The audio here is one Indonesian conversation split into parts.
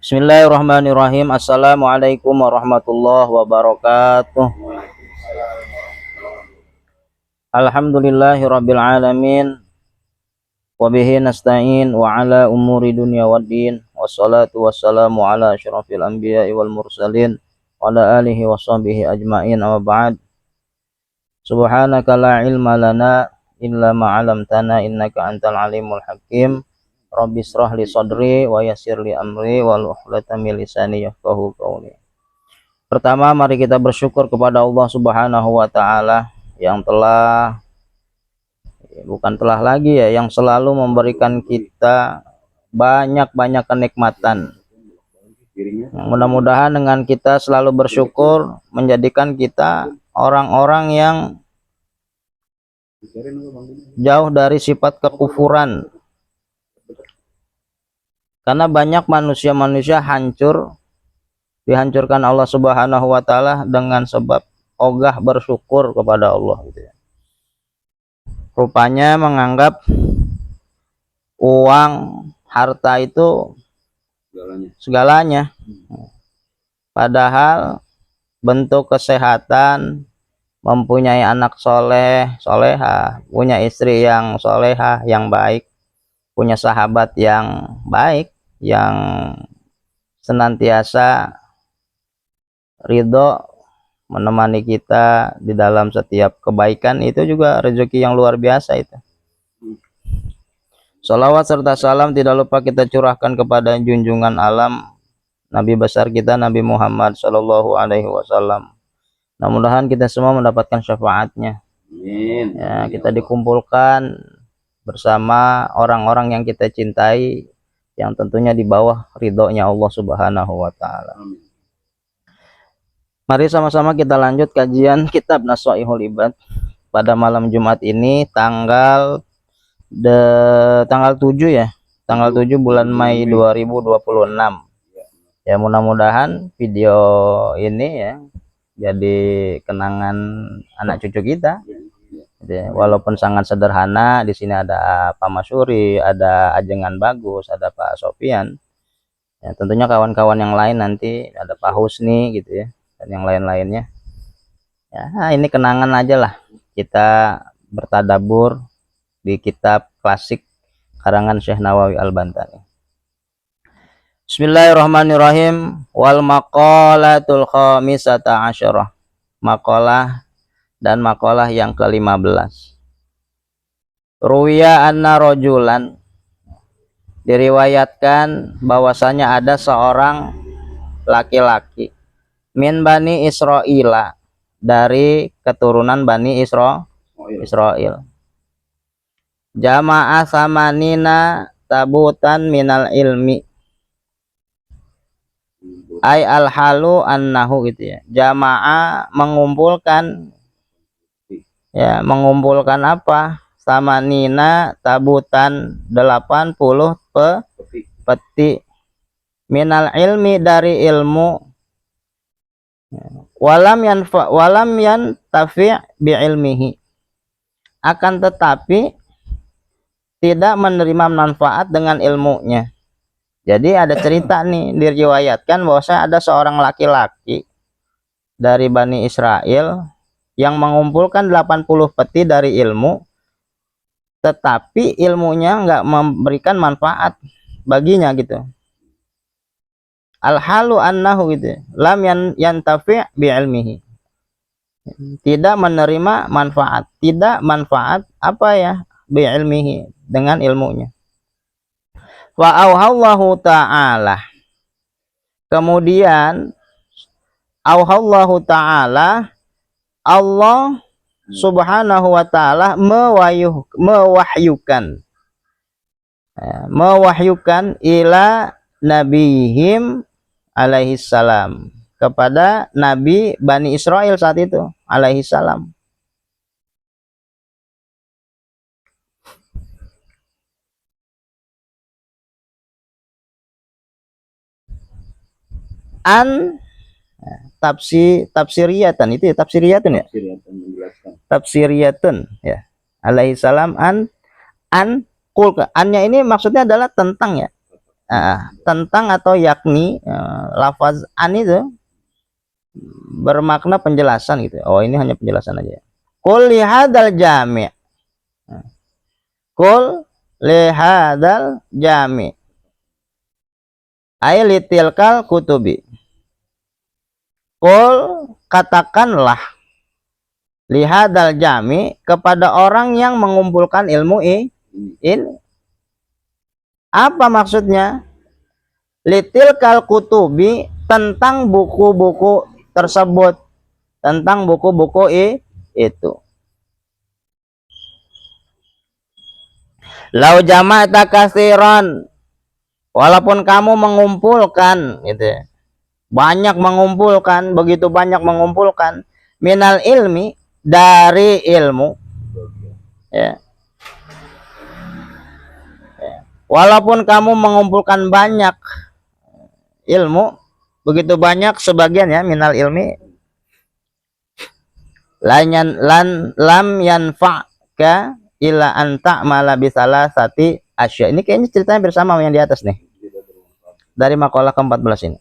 Bismillahirrahmanirrahim. Assalamualaikum warahmatullahi wabarakatuh. Alhamdulillahirabbil alamin. Wa bihi nasta'in wa ala umuri dunya waddin. Wassalatu wassalamu ala asyrafil anbiya'i wal mursalin wa ala alihi wa sahbihi ajma'in. Amma ba'd. Subhanaka la ilma lana illa ma 'allamtana innaka antal alimul hakim. Rabbi shrah li sadri wa yassir li amri wal uqdatam min lisani yafqahu qawli. Pertama, mari kita bersyukur kepada Allah Subhanahu wa taala yang yang selalu memberikan kita banyak-banyak kenikmatan. Mudah-mudahan dengan kita selalu bersyukur menjadikan kita orang-orang yang jauh dari sifat kekufuran. Karena banyak manusia-manusia dihancurkan Allah Subhanahu wa taala dengan sebab ogah bersyukur kepada Allah gitu ya. Rupanya menganggap uang, harta itu segalanya. Padahal bentuk kesehatan, mempunyai anak soleh, soleha, punya istri yang soleha, yang baik, punya sahabat yang baik, yang senantiasa ridho menemani kita di dalam setiap kebaikan, itu juga rezeki yang luar biasa itu. Salawat serta salam tidak lupa kita curahkan kepada junjungan alam Nabi besar kita Nabi Muhammad Shallallahu Alaihi Wasallam. Mudah-mudahan kita semua mendapatkan syafaatnya. Amin. Ya, kita dikumpulkan bersama orang-orang yang kita cintai, yang tentunya di bawah ridhonya Allah Subhanahu wa taala. Mari sama-sama kita lanjut kajian kitab Nasha'ihul Ibad pada malam Jumat ini tanggal 7 ya. Tanggal 7 bulan Mei 2026. Ya, mudah-mudahan video ini ya jadi kenangan anak cucu kita. Walaupun sangat sederhana, di sini ada Pak Masyuri, ada Ajengan Bagus, ada Pak Sofian. Ya, tentunya kawan-kawan yang lain nanti ada Pak Husni gitu ya, dan yang lain-lainnya. Ya, ini kenangan aja lah kita bertadabur di kitab klasik karangan Syekh Nawawi Al-Bantani. Bismillahirrahmanirrahim. Wal maqalatul khamisata asyarah. Maqalah dan makalah yang ke-15. Ruwiya anna rojulan, diriwayatkan bahwasanya ada seorang laki-laki min Bani Israila, dari keturunan Bani Israel. Jama'a samanina tabutan minal ilmi, ay al-halu annahu gitu ya. Jama'a mengumpulkan apa? Samanina tabutan 80 peti minal ilmi, dari ilmu. Walam yantafi bi ilmihi, akan tetapi tidak menerima manfaat dengan ilmunya. Jadi ada cerita nih, diriwayatkan bahwa ada seorang laki-laki dari Bani Israel yang mengumpulkan 80 peti dari ilmu, tetapi ilmunya nggak memberikan manfaat baginya gitu. Al-halu annahu gitu, lam yantafi bi ilmihi, tidak menerima manfaat, tidak manfaat apa ya, bi ilmihi, dengan ilmunya. Wa auhallahu ta'ala, kemudian auhallahu ta'ala, Allah Subhanahu wa ta'ala mewahyukan ila nabihim alaihi salam, kepada Nabi Bani Israel saat itu alaihi salam. Tafsiriyatan itu ya, tafsiriyatun ya, tafsiriyatun ya, alaihi salam an kulka, annya ini maksudnya adalah tentang ya, tentang atau yakni, lafaz an itu bermakna penjelasan gitu. Oh, ini hanya penjelasan aja. Qul lihadzal jami'. Qul lihadzal jami'. Ay litilkal kutubi. Qul, katakanlah, lihadzal jami', kepada orang yang mengumpulkan ilmu ini. Apa maksudnya? Litilkal kutubi, tentang buku-buku tersebut, tentang buku-buku itu. Lau jama'ta katsiran, walaupun kamu mengumpulkan gitu ya, banyak mengumpulkan, begitu banyak mengumpulkan, minal ilmi, dari ilmu ya. Walaupun kamu mengumpulkan banyak ilmu, begitu banyak sebagian ya, minal ilmi, lam yanfa'ka illa anta mala bisalah sati asya. Ini kayaknya ceritanya bersama yang di atas nih, dari makalah ke-14 ini.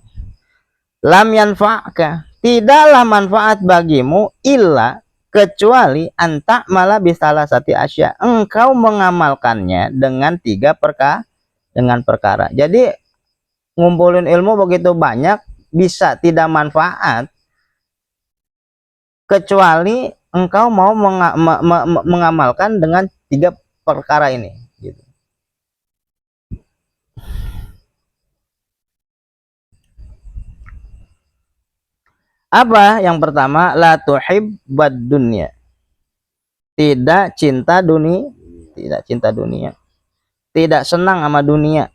Lam yanfa'ka, tidaklah manfaat bagimu, illa, kecuali, anta malah bisalah sati asya, engkau mengamalkannya dengan 3 perkara. Jadi ngumpulin ilmu begitu banyak bisa tidak manfaat kecuali engkau mau mengamalkan dengan 3 perkara ini gitu. Apa yang pertama? La tuhibbad dunya, tidak cinta dunia, tidak senang sama dunia.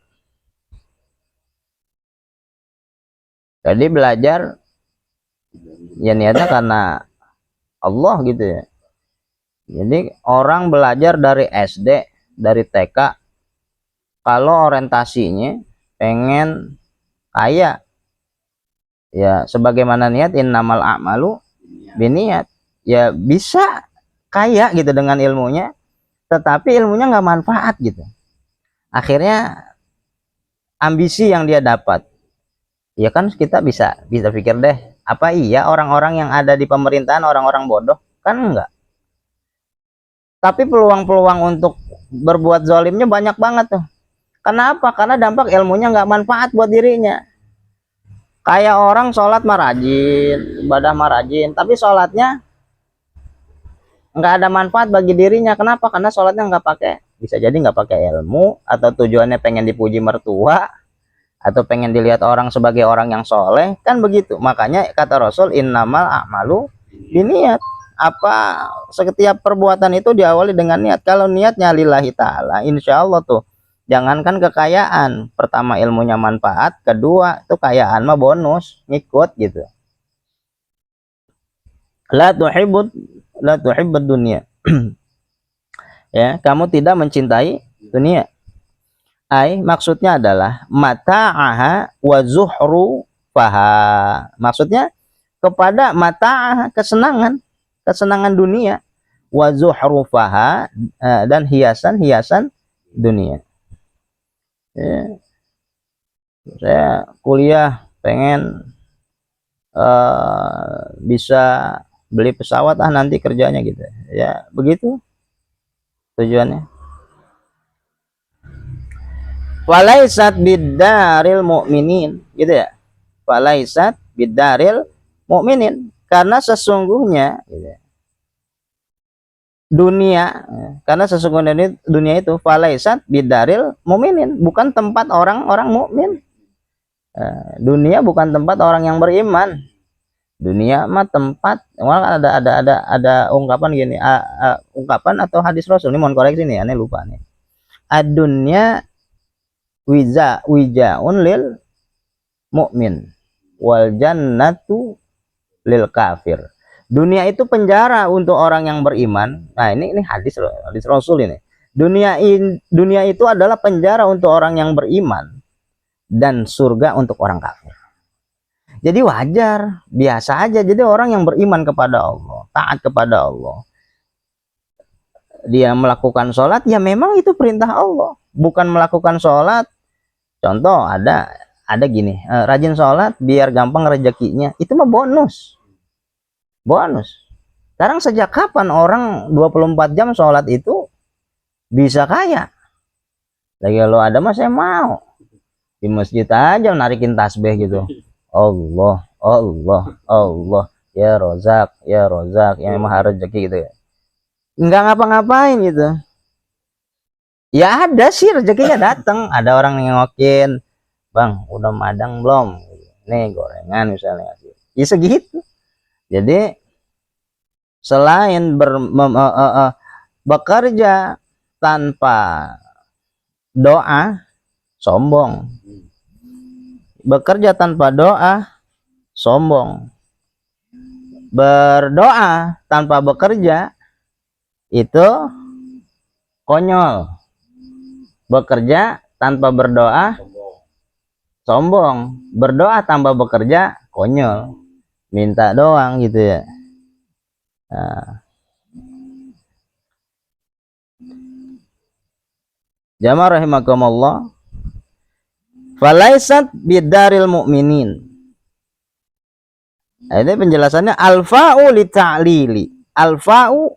Jadi belajar ya niatnya karena Allah gitu ya. Jadi orang belajar dari SD, dari TK, kalau orientasinya pengen kaya, ya sebagaimana niat, innamal a'malu biniat, ya bisa kaya gitu dengan ilmunya, tetapi ilmunya nggak manfaat gitu. Akhirnya ambisi yang dia dapat, ya kan kita bisa pikir deh, apa iya orang-orang yang ada di pemerintahan orang-orang bodoh? Kan enggak. Tapi peluang-peluang untuk berbuat zalimnya banyak banget tuh. Kenapa? Karena dampak ilmunya nggak manfaat buat dirinya. Kayak orang sholat mah rajin, ibadah mah rajin, tapi sholatnya nggak ada manfaat bagi dirinya. Kenapa? Karena sholatnya nggak pakai, bisa jadi nggak pakai ilmu, atau tujuannya pengen dipuji mertua, atau pengen dilihat orang sebagai orang yang soleh, kan begitu. Makanya kata Rasul, innamal a'malu biniat. Apa, setiap perbuatan itu diawali dengan niat. Kalau niatnya lillahi ta'ala, insya Allah tuh, jangankan kekayaan, pertama ilmunya manfaat, kedua itu kekayaan mah bonus, ngikut gitu. La tuhibbud dunia. Ya, kamu tidak mencintai dunia. Maksudnya adalah mata'aha wa zuhru faha. Maksudnya kepada mata'aha, kesenangan dunia, wa zuhru faha, dan hiasan dunia. Ya. Saya kuliah pengen bisa beli pesawat nanti kerjanya gitu ya, begitu tujuannya. Walaisat bidaril mu'minin gitu ya, walaisat bidaril mu'minin, karena sesungguhnya gitu ya, karena sesungguhnya dunia itu walaisat bidaril mu'minin, bukan tempat orang-orang mukmin. Dunia bukan tempat orang yang beriman. Dunia mah tempat, ada ungkapan gini, ungkapan atau hadis Rasul, ini mohon koreksi nih, aneh lupa nih. Ad-dunya wijaun lil mu'min wal jannatu lil kafir. Dunia itu penjara untuk orang yang beriman. Nah, ini hadis Rasul ini. Dunia itu adalah penjara untuk orang yang beriman dan surga untuk orang kafir. Jadi wajar, biasa aja. Jadi orang yang beriman kepada Allah, taat kepada Allah, dia melakukan sholat, ya memang itu perintah Allah. Bukan melakukan sholat Contoh ada gini, rajin sholat biar gampang rezekinya, itu mah bonus. Sekarang sejak kapan orang 24 jam sholat itu bisa kaya? Lagi kalau ada mah saya mau di masjid aja narikin tasbih gitu. Allah, Allah, Allah, ya Rozak, ya Rozak, yang maha rezeki gitu ya. Nggak ngapa-ngapain gitu. Ya ada sih rezekinya datang, ada orang nengokin, bang udah madang belum? Nih gorengan misalnya, ya segitu. Jadi selain bekerja tanpa doa, sombong. Bekerja tanpa doa, sombong. Berdoa tanpa bekerja, itu konyol. Bekerja tanpa berdoa, sombong. Berdoa tanpa bekerja, konyol. Minta doang gitu ya. Nah. Jamaah rahimakumullah, falaisat bidaril mu'minin. Nah, ini penjelasannya, alfa'u li ta'lili. Alfa'u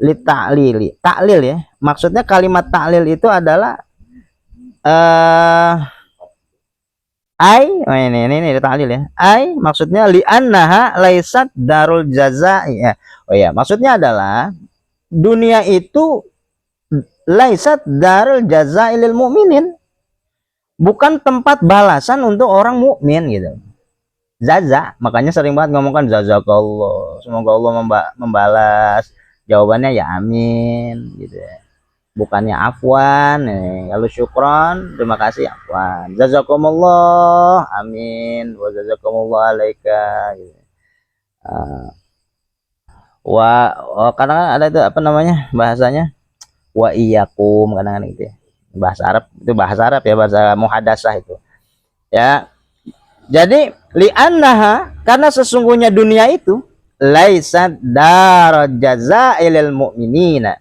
li ta'lili. Ta'lil ya. Maksudnya kalimat ta'lil itu adalah ini ta'lil ya. Maksudnya li annaha laisat darul jazai ya. Oh ya, maksudnya adalah dunia itu laisat darul jazai lil mu'minin. Bukan tempat balasan untuk orang mukmin gitu. Zaza, makanya sering banget ngomongkan jazakallah, semoga Allah membalas. Jawabannya ya amin gitu ya. Bukannya afwan, kalau syukron terima kasih afwan, jazakumullah amin, wa jazakumullah alaika gitu. Kadang-kadang ada itu apa namanya bahasanya, wa iyyakum, kadang-kadang gitu ya. Bahasa Arab itu, bahasa Arab ya, bahasa muhadasah itu ya. Jadi li'annaha, karena sesungguhnya dunia itu laisat darul jazaa'il mu'minina,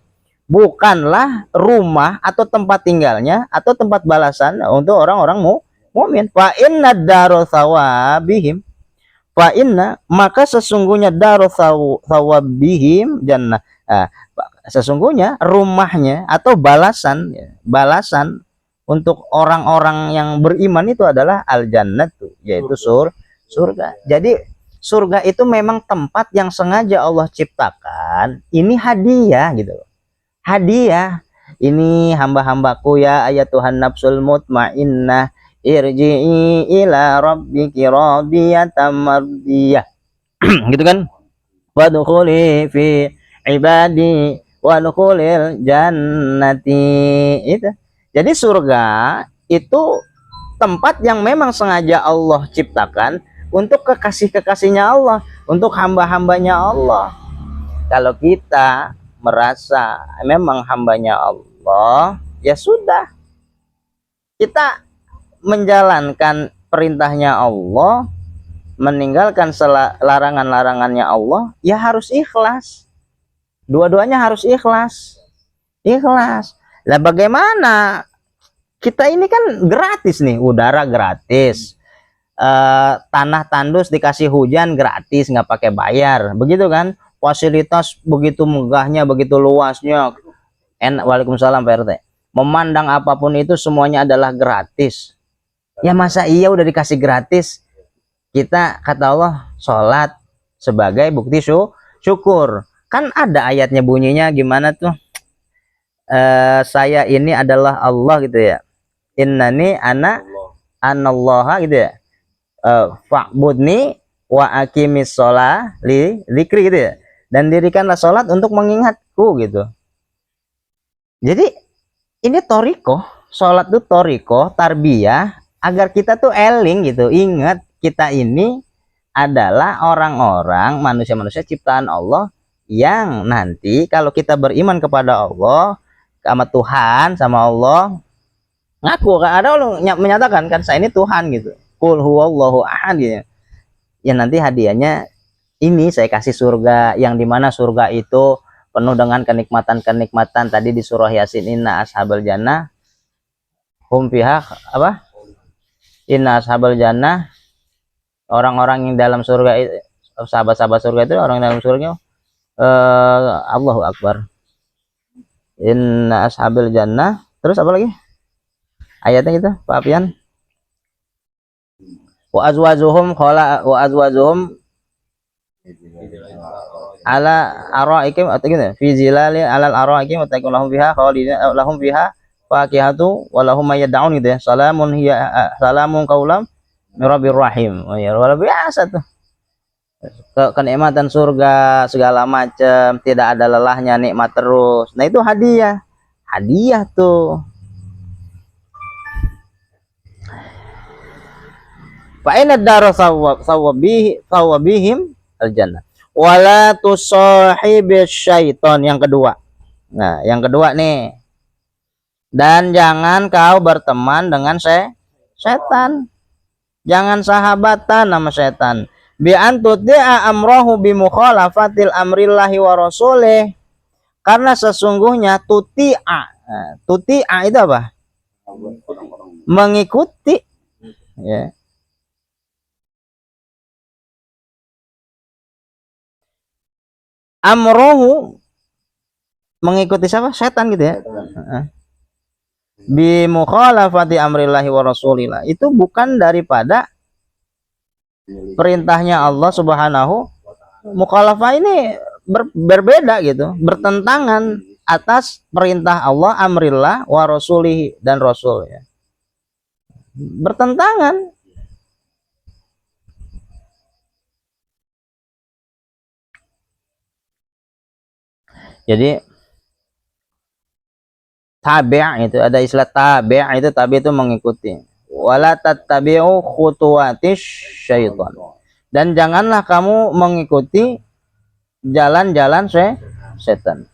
bukanlah rumah atau tempat tinggalnya atau tempat balasan untuk orang-orang mukmin. Fa inna darul thawabihim, fa inna, maka sesungguhnya darul thawabihim jannah. Sesungguhnya rumahnya atau balasan untuk orang-orang yang beriman itu adalah al-jannah, yaitu surga. Jadi surga itu memang tempat yang sengaja Allah ciptakan. Ini hadiah gitu. Hadiah. Ini hamba-hambaku ya ayat Tuhan nafsul mutmainnah, irji'i ila rabbiki radiyatan mardiyah. Gitu kan? Wadkhuli fi ibadi wadkhulil jannati. Itu. Jadi surga itu tempat yang memang sengaja Allah ciptakan untuk kekasih-kekasihnya Allah, untuk hamba-hambanya Allah. Kalau kita merasa memang hambanya Allah, ya sudah, kita menjalankan perintahnya Allah, meninggalkan larangan-larangannya Allah, ya harus ikhlas. Dua-duanya harus ikhlas. Lah bagaimana? Kita ini kan gratis nih, udara gratis, tanah tandus dikasih hujan gratis, nggak pakai bayar, begitu kan? Fasilitas begitu megahnya, begitu luasnya. Waalaikumsalam Pak RT. Memandang apapun itu semuanya adalah gratis. Ya masa iya udah dikasih gratis, kita kata Allah sholat sebagai bukti syukur. Kan ada ayatnya bunyinya gimana tuh? Saya ini adalah Allah gitu ya. Innani anallaha gitu ya. Fa'budni wa aqimis sholah li dzikri gitu ya. Dan dirikanlah sholat untuk mengingatku gitu. Jadi ini toriko, sholat itu toriko, tarbiyah, agar kita tuh eling gitu. Ingat kita ini adalah orang-orang, manusia-manusia ciptaan Allah, yang nanti kalau kita beriman kepada Allah, sama Tuhan, sama Allah, ngaku ada orang menyatakan kan saya ini Tuhan gitu, qul huwallahu ahad gitu. Ya nanti hadiahnya ini saya kasih surga, yang dimana surga itu penuh dengan kenikmatan-kenikmatan. Tadi di surah Yasin, inna ashabal jannah hum fiha apa Inna ashabal jannah, orang-orang yang dalam surga itu, sahabat-sahabat surga itu orang dalam surga. Allahu Akbar. Inna ashabal jannah. Terus apa lagi? Ayatnya gitu, Pak Apian. Wa azwajuhum ala araikim atau gitu, fi zilali alal araikim wa takun lahum fiha khalidin lahum fiha fakihatu wa lahum mayad'un gitu ya. Salamun qaulam min rabbir rahim. Oh ya, luar biasa tuh. Kenikmatan surga segala macam, tidak ada lelahnya, nikmat terus. Nah, itu hadiah. Hadiah tuh. Fa inna daru sawabihim al-jannah. Wala tusahibis syaiton, yang kedua. Nah, yang kedua nih. Dan jangan kau berteman dengan setan. Jangan sahabatan sama setan. Bi antuti'a amrahu bi mukhalafatil amrillahi wa rasulih. Karena sesungguhnya tuti'a. Nah, tuti'a itu apa? Mengikuti, ya. Amrohu, mengikuti siapa? Setan gitu ya. Bi mukhalafati amrillahi wa rasulillah, itu bukan daripada perintahnya Allah Subhanahu. Mukhalafah ini berbeda gitu, bertentangan atas perintah Allah, amrillah wa rasulih, dan rasul ya. Bertentangan. Jadi tabi' itu ada istilah tabi', itu tabi' itu mengikuti. Wala tattabi'u khutuwatis syaitan. Dan janganlah kamu mengikuti jalan-jalan setan.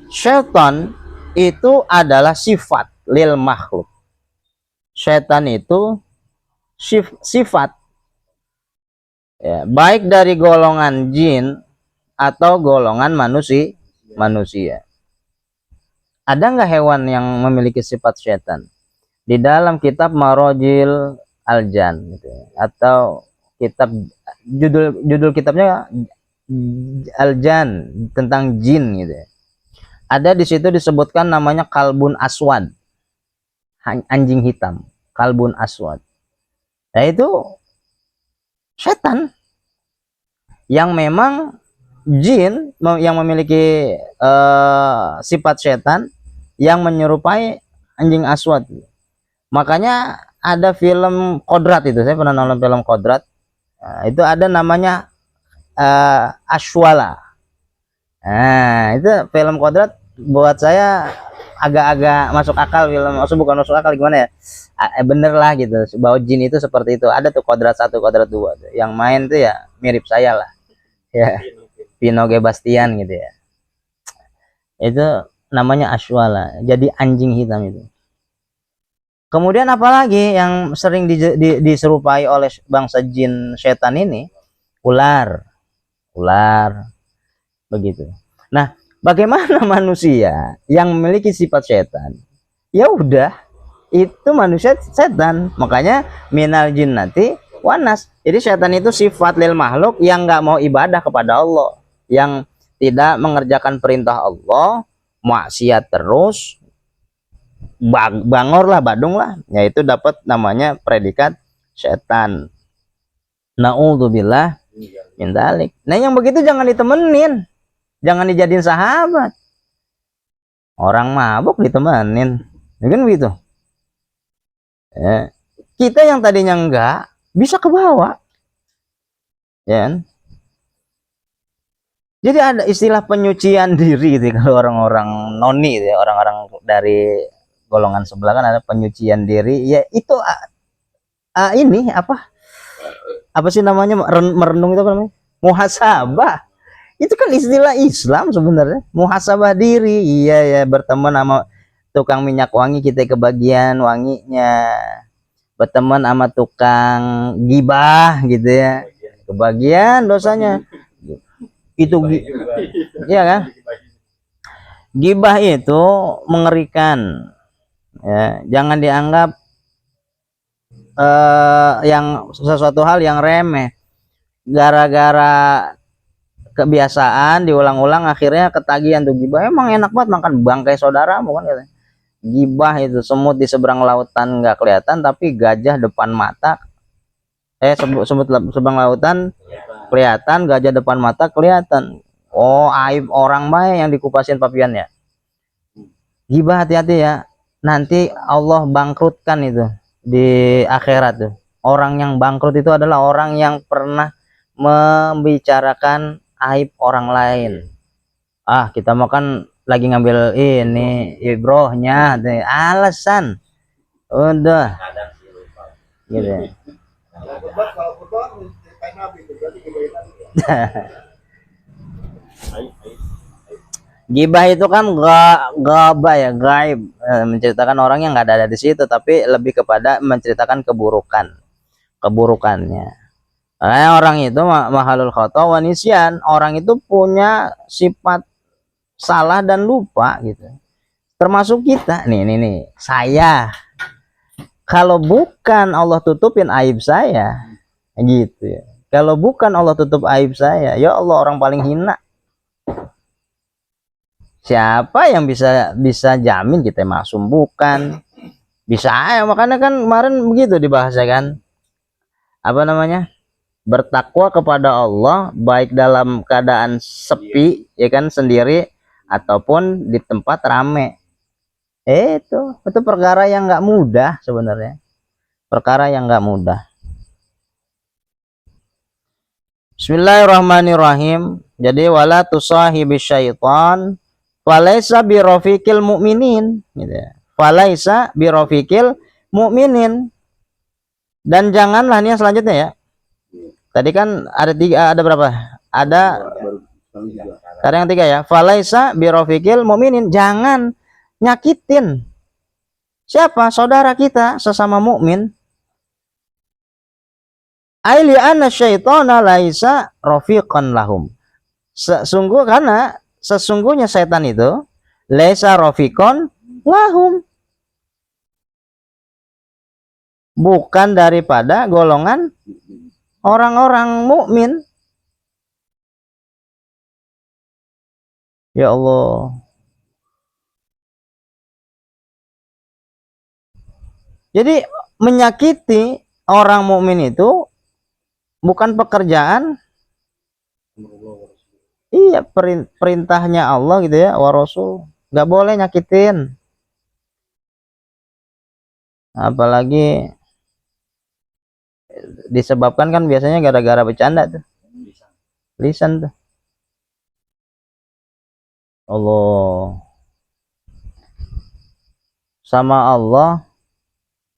Syaitan itu adalah sifat lil makhluk. Setan itu sifat ya, baik dari golongan jin atau golongan manusia. Ada nggak hewan yang memiliki sifat setan? Di dalam kitab Marojil Aljan gitu, atau kitab judul kitabnya Aljan, tentang jin gitu. Ada di situ disebutkan namanya kalbun aswad, anjing hitam, kalbun aswad. Nah, itu setan yang memang jin yang memiliki sifat setan yang menyerupai anjing aswad. Makanya ada film Kodrat, itu saya pernah nonton film Kodrat. Nah, itu ada namanya Ashwala. Nah, itu film Kodrat buat saya agak-agak masuk akal, film maksud bukan masuk akal gimana ya, bener lah gitu, bahwa jin itu seperti itu. Ada tuh Kodrat 1, Kodrat 2 tuh. Yang main tuh ya mirip saya lah ya, Pino Gebastian gitu ya. Itu namanya Ashwala, jadi anjing hitam itu. Kemudian apalagi yang sering diserupai oleh bangsa jin setan ini? Ular begitu. Nah, bagaimana manusia yang memiliki sifat setan? Ya udah, itu manusia setan. Makanya minal jinnati wanas. Jadi setan itu sifat lil makhluk yang nggak mau ibadah kepada Allah, yang tidak mengerjakan perintah Allah, maksiat terus, bangor lah, badung lah, yaitu dapat namanya predikat setan. Naudzubillah min dzalik. Nah, yang begitu jangan ditemenin, jangan dijadiin sahabat. Orang mabuk ditemenin, ya kan begitu. Ya. Kita yang tadinya enggak bisa ke bawah, ya kan? Jadi ada istilah penyucian diri gitu, kalau orang-orang noni gitu, orang-orang dari golongan sebelah kan ada penyucian diri. Ya itu ini apa sih namanya, merenung itu apa namanya? Muhasabah. Itu kan istilah Islam sebenarnya. Muhasabah diri. Iya ya, berteman sama tukang minyak wangi kita kebagian wanginya. Berteman sama tukang gibah gitu ya, kebagian dosanya. Itu ya kan? Gibah itu mengerikan. Ya, jangan dianggap yang sesuatu hal yang remeh, gara-gara kebiasaan diulang-ulang akhirnya ketagihan tuh gibah. Emang enak banget makan bangkai saudaramu kan katanya. Gibah itu, semut di seberang lautan nggak kelihatan tapi gajah depan mata, semut seberang lautan kelihatan, gajah depan mata kelihatan. Oh, aib orang baik yang dikupasin papiannya. Gibah hati-hati ya, nanti Allah bangkrutkan itu di akhirat tuh. Orang yang bangkrut itu adalah orang yang pernah membicarakan aib orang lain. Ah, kita mau kan lagi ngambil ini ibrohnya, alasan udah gitu. Gibah itu kan gaba ya, gaib, menceritakan orang yang nggak ada di situ, tapi lebih kepada menceritakan keburukannya. Orang itu mahalul khata wa nisyan, orang itu punya sifat salah dan lupa gitu. Termasuk kita nih, saya kalau bukan Allah tutupin aib saya gitu ya. Kalau bukan Allah tutup aib saya, ya Allah, orang paling hina. Siapa yang bisa jamin kita maksum? Bukan. Bisa aja, makanya kan kemarin begitu dibahasakan. Apa namanya? Bertakwa kepada Allah baik dalam keadaan sepi ya kan, sendiri ataupun di tempat rame. Itu perkara yang nggak mudah sebenarnya. Perkara yang nggak mudah. Bismillahirrahmanirrahim. Jadi wala tusahibi syaitan falaisa birofiqil mu'minin gitu ya. Falaisa birofiqil mu'minin. Dan janganlah, ini yang selanjutnya ya. Tadi kan ada berapa? Ada sekarang yang 3 ya. Falaisa birofiqil mu'minin, jangan nyakitin siapa? Saudara kita sesama mukmin. Aili anna syaitana laisa rafiqan lahum. Sesungguhnya setan itu laisa rafiqan lahum, bukan daripada golongan orang-orang mukmin. Ya Allah. Jadi menyakiti orang mukmin itu bukan pekerjaan, iya, perintahnya Allah gitu ya, wa rasul. Nggak boleh nyakitin. Apalagi disebabkan kan biasanya gara-gara bercanda tuh. Lisan tuh. Allah. Sama Allah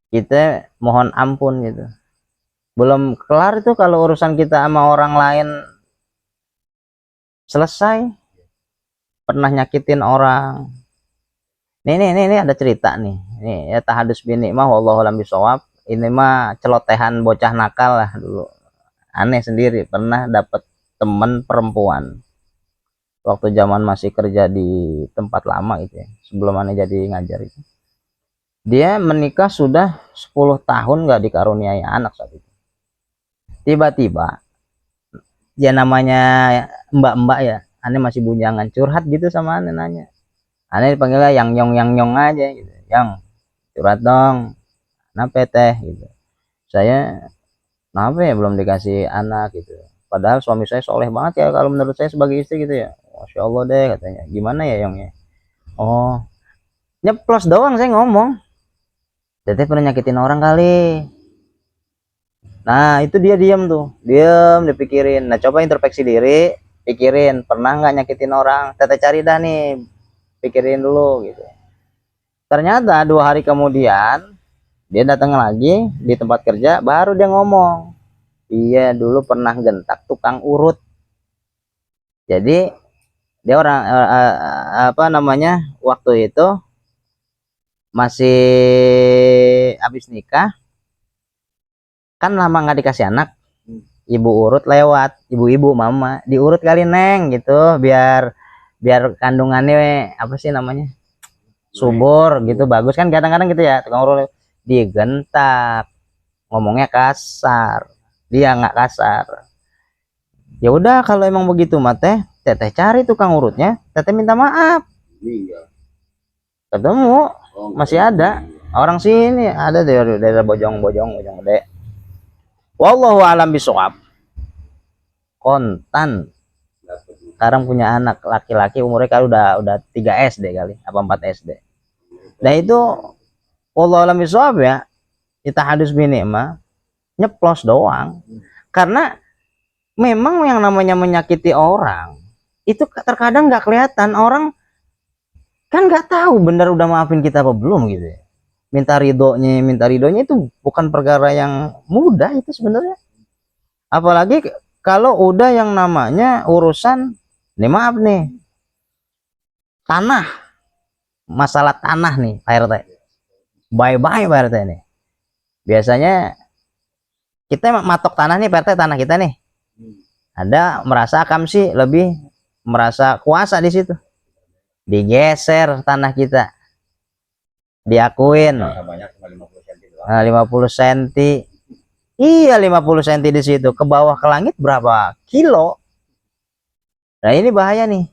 kita mohon ampun gitu. Belum kelar itu kalau urusan kita sama orang lain selesai, pernah nyakitin orang. Ini ada cerita nih. Ini ya tahadus bini mah wallahu alam bisawab. Ini mah celotehan bocah nakal lah dulu. Aneh sendiri, pernah dapet temen perempuan waktu zaman masih kerja di tempat lama gitu ya, sebelum aneh jadi ngajar itu. Dia menikah sudah 10 tahun nggak dikaruniai anak saat itu. Tiba-tiba ya namanya mbak-mbak ya, aneh masih bujangan, curhat gitu sama aneh, nanya. Aneh dipanggilnya yang nyong aja gitu. Yang curhat dong, kenapa teh gitu. Saya kenapa ya belum dikasih anak gitu. Padahal suami saya soleh banget ya kalau menurut saya sebagai istri gitu ya. Masya Allah deh katanya. Gimana ya Yongnya? Oh, nyeplos doang saya ngomong. Teteh pernah nyakitin orang kali. Nah itu dia diam tuh, diam dipikirin. Nah coba introspeksi diri, pikirin pernah nggak nyakitin orang. Teteh cari dah nih, pikirin dulu gitu. Ternyata 2 hari kemudian dia datang lagi di tempat kerja, baru dia ngomong, iya dulu pernah gentak tukang urut. Jadi dia orang apa namanya, waktu itu masih habis nikah kan, lama nggak dikasih anak, ibu urut lewat, ibu-ibu mama diurut kali neng gitu, biar kandungannya apa sih namanya, subur gitu, bagus kan kadang-kadang gitu ya, tukang urut digentak. ngomongnya kasar, dia nggak kasar. Ya udah kalau emang begitu mah teteh cari tukang urutnya, teteh minta maaf. Ketemu masih ada orang sini, ada dari Bojong Gede. Wallahu alam bishawab. Kontan sekarang punya anak laki-laki umurnya kali udah 3 SD kali apa 4 SD. Nah itu wallahu alam bishawab ya, kita hadis bini mah nyeplos doang. Karena memang yang namanya menyakiti orang itu terkadang nggak kelihatan, orang kan nggak tahu bener udah maafin kita apa belum gitu ya. Minta ridhonya itu bukan perkara yang mudah itu sebenarnya. Apalagi kalau udah yang namanya urusan nih, maaf nih, tanah, masalah tanah nih Pak RT, bye-bye Pak RT nih. Biasanya kita matok tanah nih Pak RT, tanah kita nih, ada merasa akamsi lebih merasa kuasa di situ, digeser tanah kita, diakuin 50 cm. Iya 50 cm di situ, ke bawah ke langit berapa kilo. Nah ini bahaya nih,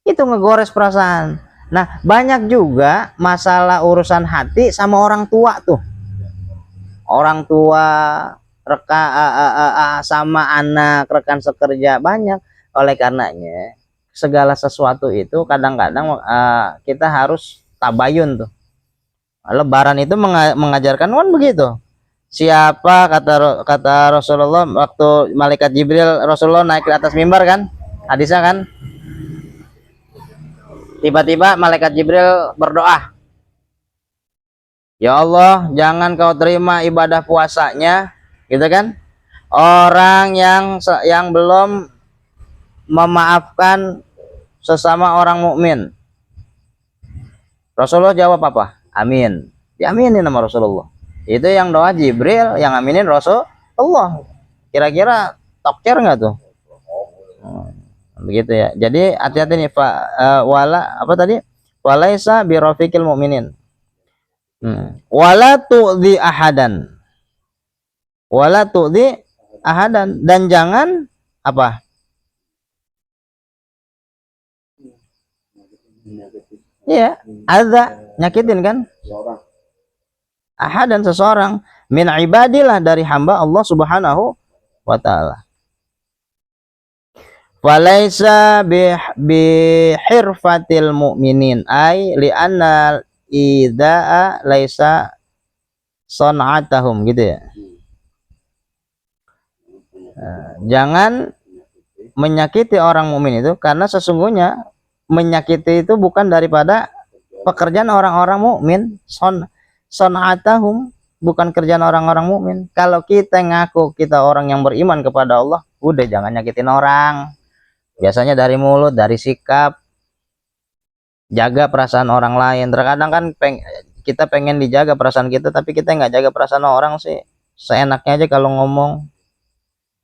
itu ngegores perasaan. Nah banyak juga masalah urusan hati sama orang tua tuh, orang tua sama anak, rekan sekerja, banyak. Oleh karenanya segala sesuatu itu kadang-kadang kita harus tabayun tuh. Lebaran itu mengajarkan kan begitu. Siapa kata Rasulullah waktu malaikat Jibril, Rasulullah naik ke atas mimbar kan, hadisnya kan, tiba-tiba malaikat Jibril berdoa, ya Allah jangan kau terima ibadah puasanya gitu kan, orang yang belum memaafkan sesama orang mukmin. Rasulullah jawab apa? Amin. Diaminin sama Rasulullah. Itu yang doa Jibril, yang aminin Rasulullah. Kira-kira tokcer nggak tuh? Begitu ya. Jadi hati-hati nih Pak. Wala apa tadi? Walaisa birofiqil mu'minin. Wala tu'dhi ahadan. Wala tu'dhi ahadan, dan jangan apa? Iya, ada nyakitin kan? Ahadan, seseorang, min ibadillah, dari hamba Allah Subhanahu wa taala. Walaisa bihirfatil mu'minin ay li'anna idza'a laisa son'atahum gitu ya. Jangan menyakiti orang mukmin itu, karena sesungguhnya menyakiti itu bukan daripada pekerjaan orang-orang mukmin. Son'atahum bukan kerjaan orang-orang mukmin. Kalau kita ngaku kita orang yang beriman kepada Allah, udah jangan nyakitin orang. Biasanya dari mulut, dari sikap, jaga perasaan orang lain. Terkadang kan kita pengen dijaga perasaan kita, tapi kita nggak jaga perasaan orang sih. Seenaknya aja kalau ngomong,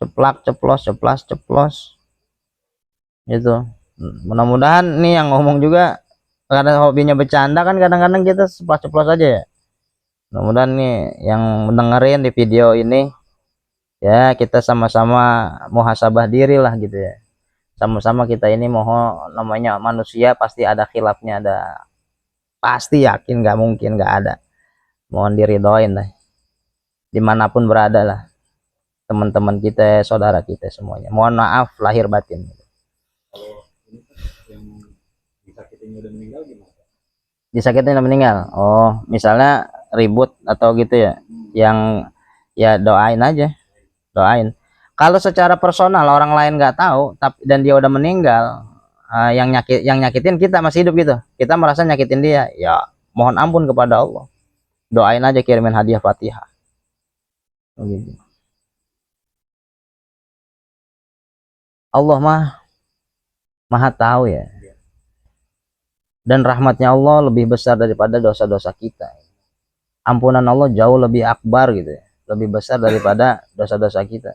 ceplak ceplos gitu. Mudah-mudahan nih yang ngomong juga, karena hobinya bercanda kan, kadang-kadang kita ceplos aja ya. Mudah-mudahan nih yang mendengarin di video ini ya, kita sama-sama muhasabah diri lah gitu ya. Sama-sama kita ini mohon, namanya manusia pasti ada khilafnya, pasti yakin, nggak mungkin nggak ada. Mohon diridhoin lah, dimanapun berada lah, teman-teman kita, saudara kita semuanya. Mohon maaf lahir batin. Disakitin udah meninggal. Oh, misalnya ribut atau gitu ya, yang ya doain aja, doain. Kalau secara personal orang lain nggak tahu, tapi dan dia udah meninggal, yang nyakitin kita masih hidup gitu, kita merasa nyakitin dia, ya mohon ampun kepada Allah, doain aja, kirimin hadiah Fatihah gitu. Allah mah maha tahu ya, dan rahmatnya Allah lebih besar daripada dosa-dosa kita. Ampunan Allah jauh lebih akbar gitu ya, lebih besar daripada dosa-dosa kita.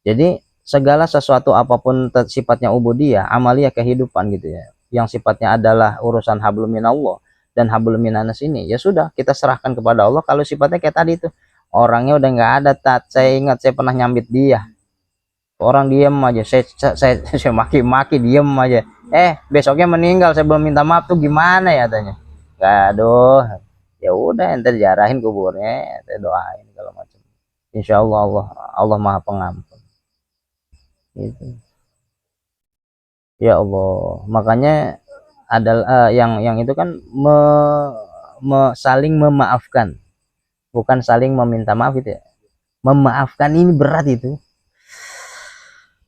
Jadi segala sesuatu apapun sifatnya ubudiyah, amaliyah, kehidupan gitu ya, yang sifatnya adalah urusan hablum minallah dan hablum minanas ini, ya sudah kita serahkan kepada Allah. Kalau sifatnya kayak tadi itu, orangnya udah nggak ada. Tat, saya ingat saya pernah nyambit dia, orang diem aja, saya maki-maki diem aja, besoknya meninggal, saya belum minta maaf tuh gimana ya tanya. Aduh, ya udah ente jarahin kuburnya, ente doain kalau macam, insya Allah Allah maha pengampun gitu. Ya Allah, makanya adalah yang itu kan saling memaafkan, bukan saling meminta maaf itu ya. Memaafkan ini berat itu.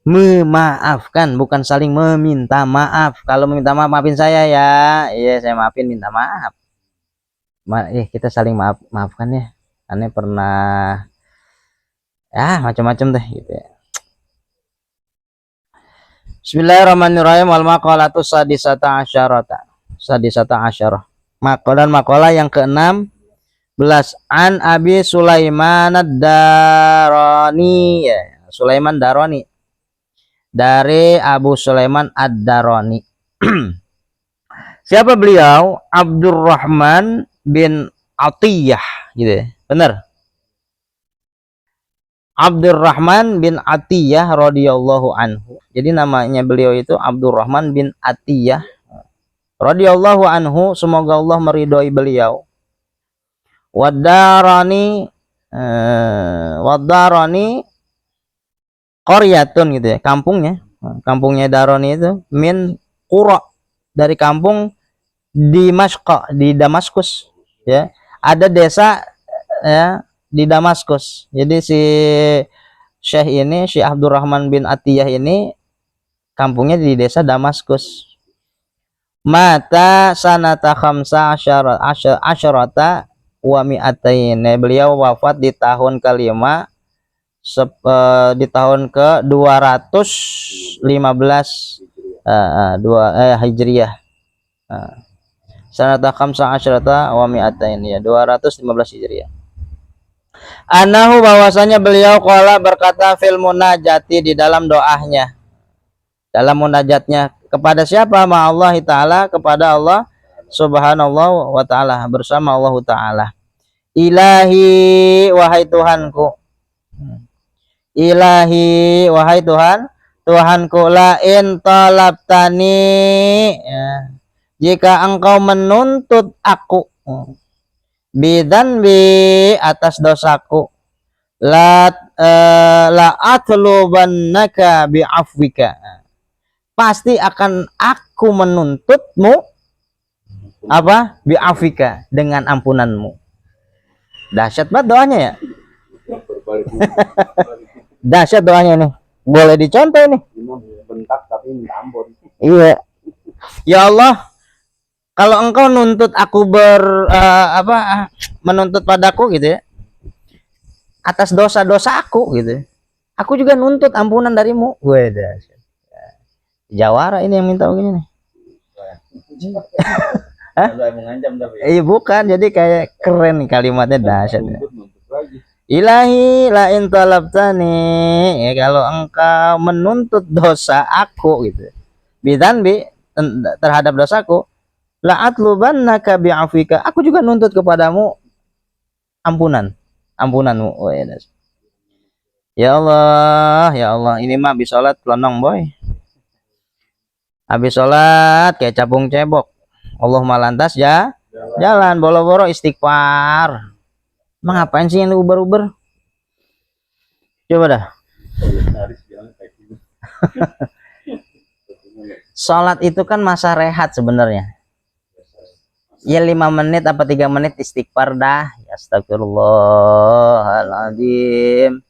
Memaafkan bukan saling meminta maaf. Kalau meminta maaf, maafin saya ya, iya saya maafin, minta maaf. Kita saling maafkan ya. Aneh pernah macam-macam deh gitu ya. Bismillahirrahmanirrahim. Wal maqalatu sadisata asyarah. Maqalah yang ke-6 belas, an Abi Sulaiman ad-Darani ya. Sulaiman Darani, dari Abu Sulaiman ad-Darani. Siapa beliau? Abdurrahman bin Atiyah gitu ya. Benar. Abdurrahman bin Atiyah radhiyallahu anhu. Jadi namanya beliau itu Abdurrahman bin Atiyah radhiyallahu anhu, semoga Allah meridhoi beliau. Wadarani qaryatun gitu ya, kampungnya Darani itu min qura, dari kampung Dimashq, di Damaskus ya. Ada desa ya di Damaskus. Jadi si Syekh Abdurrahman bin Atiyah ini kampungnya di desa Damaskus. Mata sanata khamsa asyarata wa mi'atain. Beliau wafat di tahun ke-5 di tahun ke-215 Hijriah. Sanata khamsa asyarata wa mi'atain ya, 215 Hijriah. Anahu, bahwasanya beliau qala berkata fil munajati, di dalam doanya, dalam munajatnya kepada siapa? Ma'allahi ta'ala, kepada Allah subhanallah wa ta'ala, bersama Allah ta'ala. Ilahi, wahai Tuhanku. Ilahi, wahai Tuhanku, la in talabtani ya, jika engkau menuntut aku, bidan bi, atas dosaku, la atlubannaka bi'afwika, pasti akan aku menuntutmu apa? Bi'afwika, dengan ampunanmu. Dahsyat banget doanya ya. Dahsyat doanya nih. Boleh dicontoh nih. Bentak tapi minta ampun. Iya. Ya Allah, kalau engkau nuntut aku menuntut padaku gitu ya, atas dosa-dosa aku gitu, aku juga nuntut ampunan darimu. Gue dahsyat. Jawara ini yang minta begini nih. Hah? Iya bukan, jadi kayak keren kalimatnya, dahsyat. Ilahi la in talabtani, ya kalau engkau menuntut dosa aku gitu, bidan bi, terhadap dosaku, la atlubannaka bi'afika, aku juga nuntut kepadamu ampunanmu. Oh, ya Allah, ini mah habis sholat pelonong boy, habis sholat kayak capung cebok, Allahumma lantas ya jalan, boro-boro istighfar. Emang ngapain sih yang uber-uber? Coba dah. Sholat itu kan masa rehat sebenarnya. Ya 5 menit apa 3 menit istighfar dah. Astagfirullahaladzim.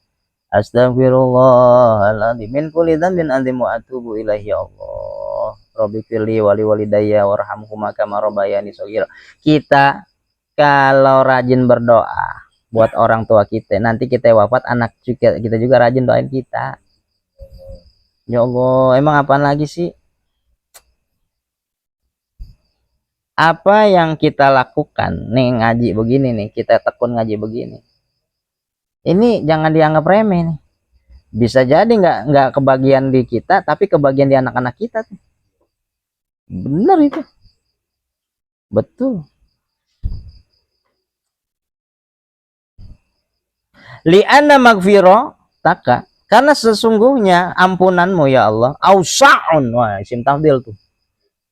Astagfirullahaladzim. Min kulli dzambin anzimu atubu ilaihi, ya Allah. Rabbi firli wali walidayya warhamhuma kama rabbayani shaghira. Kita kalau rajin berdoa buat orang tua kita, nanti kita wafat, anak kita juga rajin doain kita. Ya Allah, emang apaan lagi sih? Apa yang kita lakukan nih, ngaji begini nih, kita tekun ngaji begini, ini jangan dianggap remeh nih. Bisa jadi nggak kebagian di kita, tapi kebagian di anak-anak kita tuh. Bener itu, betul. Li'anna magfirataka, karena sesungguhnya ampunanmu ya Allah, ausa'un, wah isim tafdil tuh,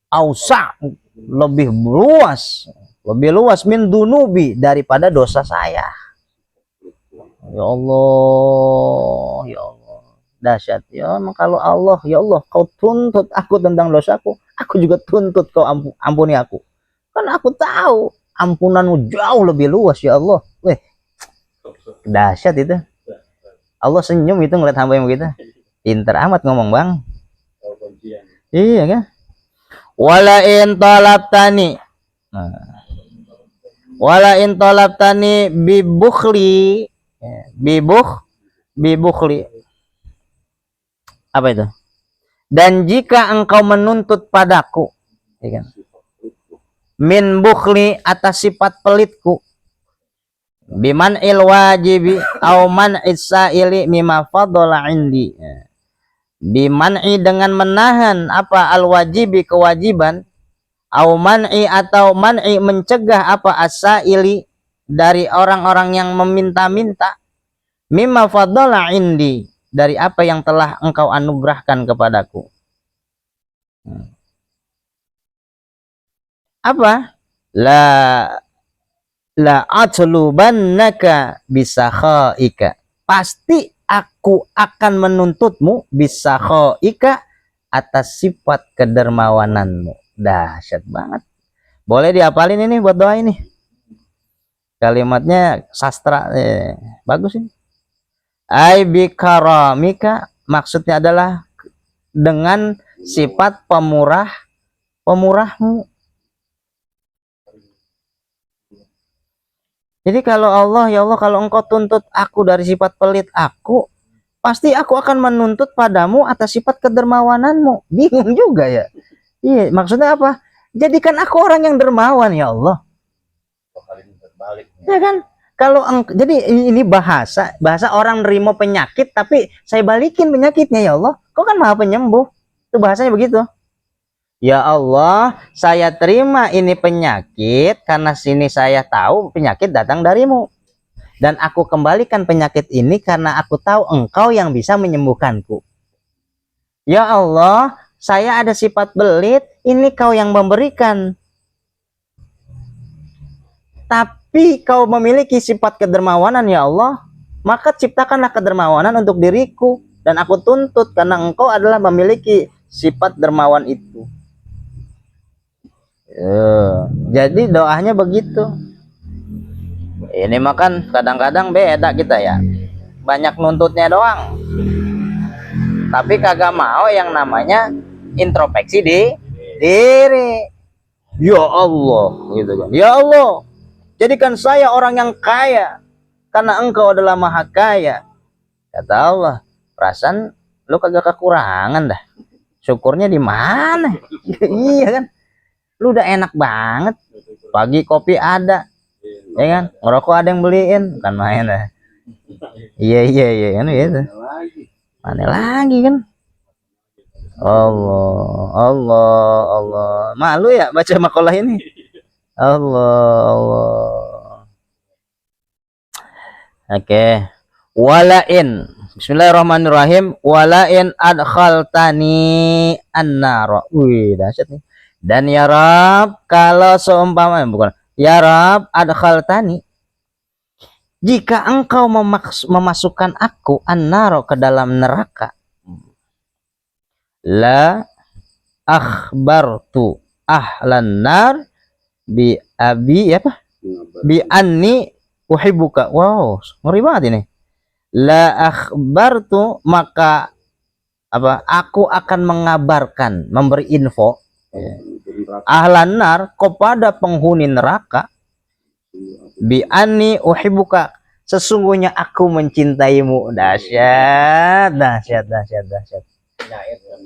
ausa' lebih luas, min dunubi, daripada dosa saya. Ya Allah, ya Allah, dahsyat ya. Kalau Allah, ya Allah, kau tuntut aku tentang dosaku, aku juga tuntut kau ampuni aku, kan aku tahu ampunanmu jauh lebih luas ya Allah. Weh, dahsyat itu. Allah senyum itu ngeliat hamba yang begitu. Pinter amat ngomong bang. Iya kan. Wala in talabtani, wala in talabtani bibukhli, bibukhli, apa itu? Dan jika engkau menuntut padaku, ya kan? Min bukhli, atas sifat pelitku, biman il wajibi au man isaili mimma fadala indi, biman'i dengan menahan apa al wajibi kewajiban, au man'i atau man'i mencegah apa asaili dari orang-orang yang meminta-minta, mimma fadala indi dari apa yang telah engkau anugerahkan kepadaku. Apa? La atlubannaka bisakhaika, pasti aku akan menuntutmu bisakhaika, atas sifat kedermawananmu. Dahsyat banget. Boleh diapalin ini buat doa ini. Kalimatnya sastra, bagus ini. Ai bikaramika, maksudnya adalah dengan sifat pemurahmu. Jadi kalau Allah, ya Allah, kalau engkau tuntut aku dari sifat pelit aku, pasti aku akan menuntut padamu atas sifat kedermawananmu. Bingung juga ya. Iya, maksudnya apa? Jadikan aku orang yang dermawan ya Allah. Ya kan? Kalau jadi ini bahasa orang nerima penyakit, tapi saya balikin penyakitnya ya Allah. Kau kan Maha Penyembuh. Itu bahasanya begitu. Ya Allah, saya terima ini penyakit karena sini saya tahu penyakit datang darimu. Dan aku kembalikan penyakit ini karena aku tahu engkau yang bisa menyembuhkanku. Ya Allah, saya ada sifat belit, ini kau yang memberikan. Tapi kau memiliki sifat kedermawanan ya Allah, maka ciptakanlah kedermawanan untuk diriku. Dan aku tuntut karena engkau adalah memiliki sifat dermawan itu. Jadi doanya begitu. Ini makan kadang-kadang beda kita ya, banyak nuntutnya doang, tapi kagak mau yang namanya introspeksi di diri. Ya Allah, gitu kan. Ya Allah, jadikan saya orang yang kaya karena engkau adalah maha kaya. Kata Allah, perasaan lu kagak kekurangan dah, syukurnya di mana? Iya kan, lu udah enak banget, pagi kopi ada, ya kan, ngerokok ada yang beliin, bukan main dah. Iya kan gitu. Mana lagi kan. Allah. Malu ya baca makalah ini. Allah. Oke. Walain. Bismillahirrahmanirrahim. Walain adkhaltani an-nar. Wih, dahsyat nih. Dan ya Rab, kalau seumpama bukan. Ya Rab, adkhaltani, jika engkau memasukkan aku an-nar, ke dalam neraka, la akhbartu ahlan nar bi abi apa? Bi anni uhibbuka. Wow, ngeri banget ini. La akhbartu, maka apa? Aku akan mengabarkan, memberi info, ahlan nar, kepada penghuni neraka, bi anni uhibbuka, sesungguhnya aku mencintaimu. Dahsyat.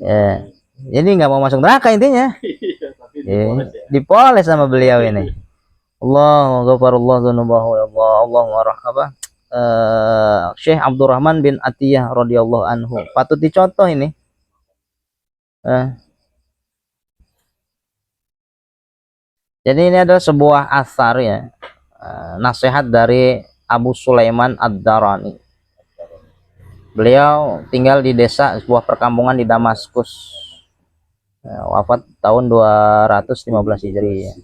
Ya. Jadi nggak mau masuk neraka intinya. Dipoles sama beliau ini. Allah ghafarullah dzunubahu ya Allah. Allah marah apa? Syekh Abdurrahman bin Atiyah radhiyallahu anhu. Patut dicontoh ini. Jadi ini adalah sebuah asar ya. Nasihat dari Abu Sulaiman Ad-Darani. Beliau tinggal di desa sebuah perkampungan di Damaskus. Wafat tahun 215 Hijriah.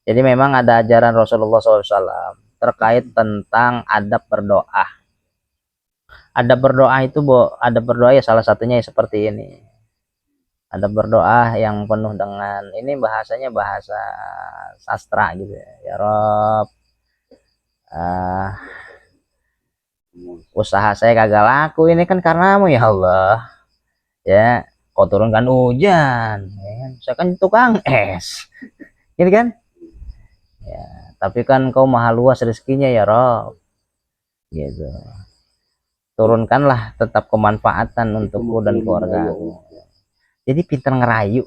Jadi memang ada ajaran Rasulullah SAW terkait tentang adab berdoa. Adab berdoa itu, adab berdoa ya salah satunya ya seperti ini. Adab berdoa yang penuh dengan ini bahasanya bahasa sastra gitu ya. Ya Rob, usaha saya kagak laku ini kan karenamu ya Allah. Ya, kau turunkan hujan. Ya kan? Saya kan tukang es. Ini kan? Ya, tapi kan kau maha luas rezekinya ya Rob. Gitu. Turunkanlah tetap kemanfaatan untukku dan keluarga. Jadi pintar ngerayu.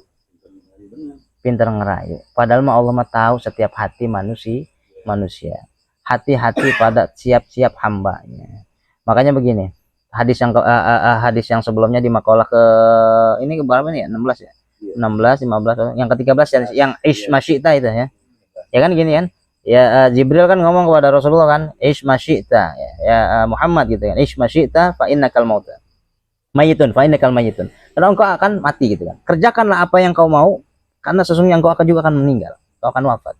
Pintar ngerayu. Padahal Allah mah tahu setiap hati manusia. Hati-hati pada siap-siap hambanya. Makanya begini, hadis yang sebelumnya di makalah ke ini ke berapa nih ya? 16 ya? 16, 15, yang ke-13 yang ish masyita itu ya. Ya kan gini kan? Ya Jibril kan ngomong kepada Rasulullah kan, ish masyita ya, Muhammad gitu kan. Ish masyita fa innakal mauta. Mayitun fa innakal mayitun. Karena engkau akan mati gitu kan. Kerjakanlah apa yang kau mau karena sesungguhnya engkau akan juga akan meninggal. Kau akan wafat.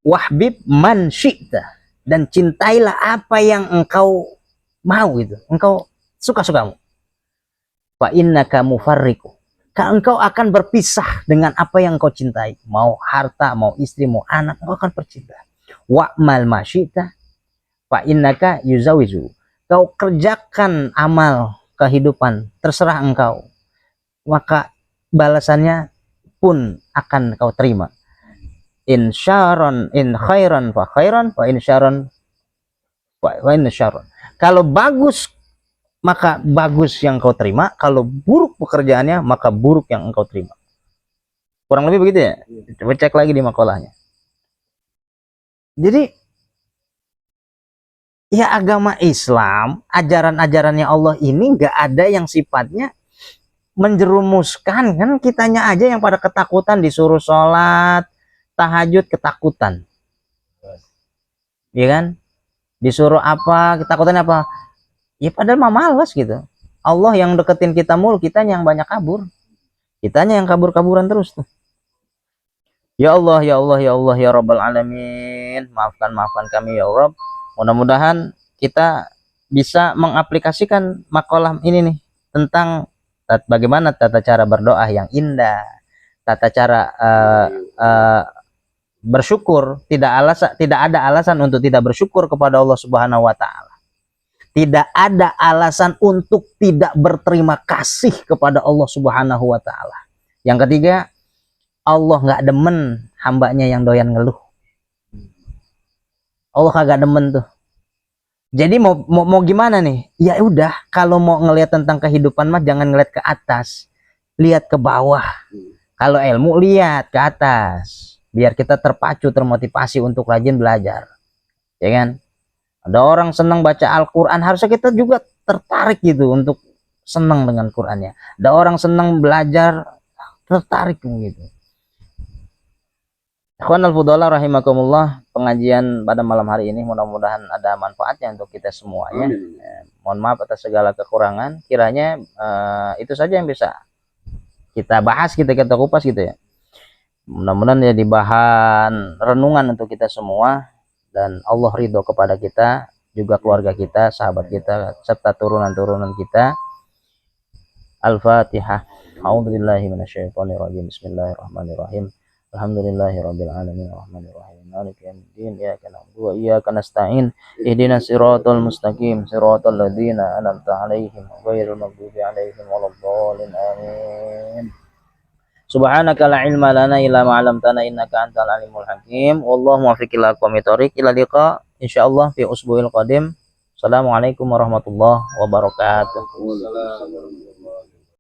Wahbib man syi'ta, dan cintailah apa yang engkau mau gitu, engkau suka-sukamu. Fa innaka mufarriqu, karena engkau akan berpisah dengan apa yang engkau cintai, mau harta, mau istri, mau anak, engkau akan berpisah. Wa'mal ma syi'ta fa innaka yuzawizu, kau kerjakan amal kehidupan terserah engkau, maka balasannya pun akan kau terima. In syaron in khairan fa khairan, fa in syaron fa in syaron. Kalau bagus maka bagus yang kau terima, kalau buruk pekerjaannya maka buruk yang engkau terima. Kurang lebih begitu ya. Coba cek lagi di makalahnya. Jadi ya agama Islam, ajaran-ajarannya Allah ini nggak ada yang sifatnya menjerumuskan, kan kitanya aja yang pada ketakutan disuruh sholat tahajud ketakutan, ya kan? Disuruh apa ketakutan apa? Ya padahal mah malas gitu. Allah yang deketin kita mulu, kitanya yang banyak kabur, kitanya yang kabur-kaburan terus tuh. Ya Allah, ya Allah, ya Allah, ya Rabbal Alamin, maafkan kami ya Rabb. Mudah-mudahan kita bisa mengaplikasikan makalah ini nih tentang bagaimana tata cara berdoa yang indah, tata cara bersyukur. Tidak ada alasan untuk tidak bersyukur kepada Allah Subhanahu wa taala. Tidak ada alasan untuk tidak berterima kasih kepada Allah Subhanahu wa taala. Yang ketiga, Allah nggak demen hambanya yang doyan ngeluh. Allah kagak demen tuh. Jadi mau gimana nih? Ya udah, kalau mau ngelihat tentang kehidupan mah jangan ngelihat ke atas, lihat ke bawah. Kalau ilmu lihat ke atas, biar kita terpacu, termotivasi untuk rajin belajar, ya kan? Ada orang senang baca Al-Quran, harusnya kita juga tertarik gitu untuk senang dengan Qurannya. Ada orang senang belajar, tertarik gitu. Ikhwanul Fudhala rahimakumullah, pengajian pada malam hari ini mudah-mudahan ada manfaatnya untuk kita semuanya. Mohon maaf atas segala kekurangan. Kiranya itu saja yang bisa kita bahas, kita kupas gitu ya. Mudah-mudahan jadi bahan renungan untuk kita semua, dan Allah ridho kepada kita, juga keluarga kita, sahabat kita, serta turunan-turunan kita. Al-Fatihah. A'udzubillahi minasyaitonirrajim. Bismillahirrahmanirrahim. Alhamdulillahirabbil alamin arrahmanir rahim maliki yaumiddin iyyaka na'budu wa iyyaka nasta'in ihdinas siratal mustaqim siratal ladzina an'amta 'alaihim ghairil maghdubi 'alaihim waladdallin amin. Subhanaka la ilma lana illa ma 'allamtana innaka antal alimul hakim. Wallahu muwaffiq ila aqwamit thoriq. Ila liqa insyaallah fi usbu'il qadim. Assalamualaikum warahmatullahi wabarakatuh.